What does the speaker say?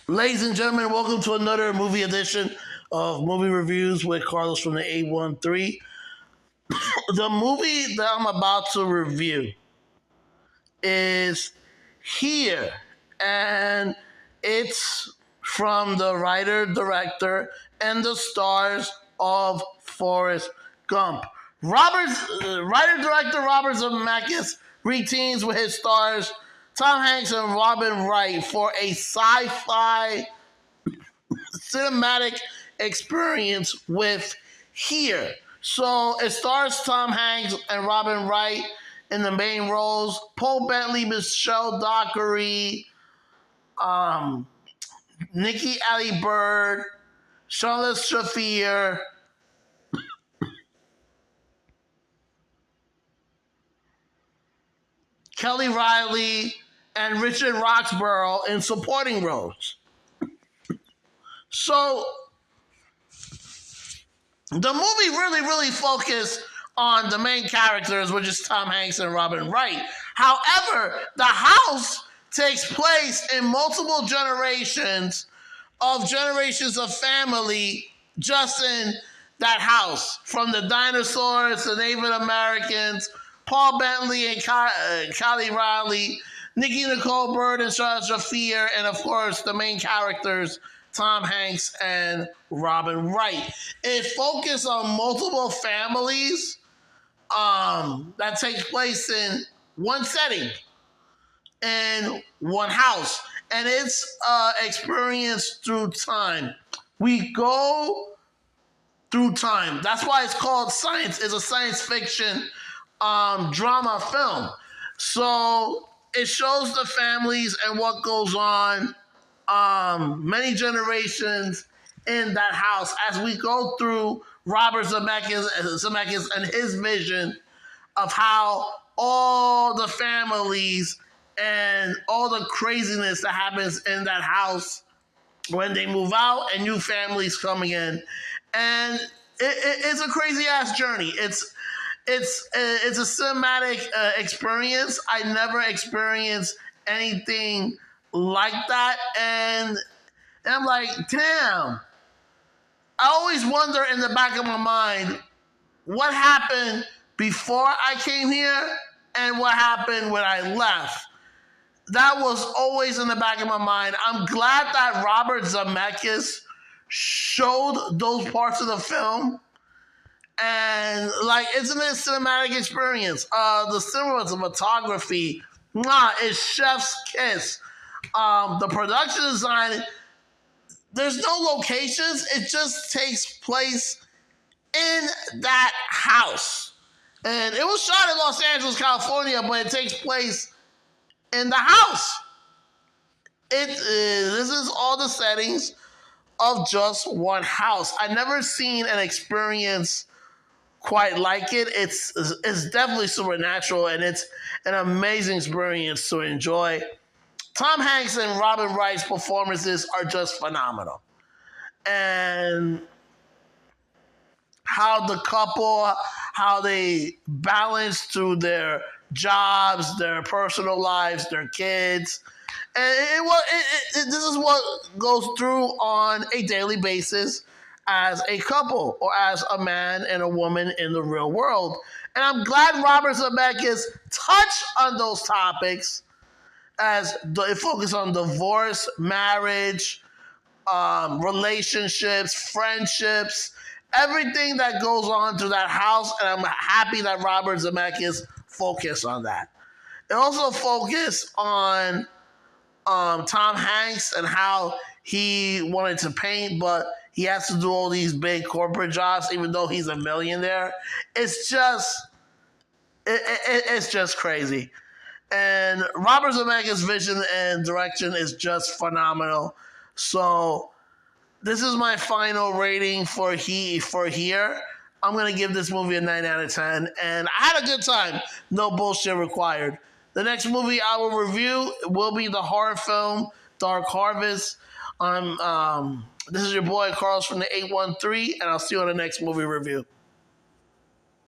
Ladies and gentlemen, welcome to another movie edition of Movie Reviews with Carlos from the 813. The movie that I'm about to review is Here, and it's from the writer, director, and the stars of Forrest Gump. Writer-director Robert Zemeckis reteams with his stars Tom Hanks and Robin Wright for a sci-fi cinematic experience with Here. So it stars Tom Hanks and Robin Wright in the main roles. Paul Bentley, Michelle Dockery, Nikki Ali Bird, Charlotte Shafir, Kelly Riley, and Richard Roxburgh in supporting roles. So the movie really focused on the main characters, which is Tom Hanks and Robin Wright. However, the house takes place in multiple generations of family just in that house, from the dinosaurs, the Native Americans, Paul Bentley and Callie Riley, Nikki Nicole Bird and Charlotte Shafir, and of course the main characters, Tom Hanks and Robin Wright. It focused on multiple families that take place in one setting, in one house, and it's experienced through time. We go through time. That's why it's called science. It's a science fiction drama film. So it shows the families and what goes on many generations in that house as we go through Robert Zemeckis and his vision of how all the families and all the craziness that happens in that house when they move out and new families coming in. And it's a crazy ass journey. It's a cinematic experience. I never experienced anything like that, and I'm like, damn. I always wonder in the back of my mind what happened before I came here and what happened when I left. That was always in the back of my mind. I'm glad that Robert Zemeckis showed those parts of the film. And like, isn't it a cinematic experience? The cinematography, is chef's kiss. The production design, there's no locations. It just takes place in that house. And it was shot in Los Angeles, California, but it takes place in the house. This is all the settings of just one house. I've never seen an experience quite like it. It's definitely supernatural, and it's an amazing experience to enjoy. Tom Hanks and Robin Wright's performances are just phenomenal. And how the couple, how they balance through their jobs, their personal lives, their kids. And this is what goes through on a daily basis as a couple or as a man and a woman in the real world. And I'm glad Robert Zemeckis touched on those topics as it focuses on divorce, marriage, relationships, friendships, everything that goes on through that house. And I'm happy that Robert Zemeckis focused on that. It also focused on Tom Hanks and how he wanted to paint, but he has to do all these big corporate jobs, even though he's a millionaire. It's just crazy. And Robert Zemeckis' vision and direction is just phenomenal. So this is my final rating for Here. I'm going to give this movie a 9 out of 10. And I had a good time. No bullshit required. The next movie I will review will be the horror film Dark Harvest. This is your boy Carlos from the 813, and I'll see you on the next movie review.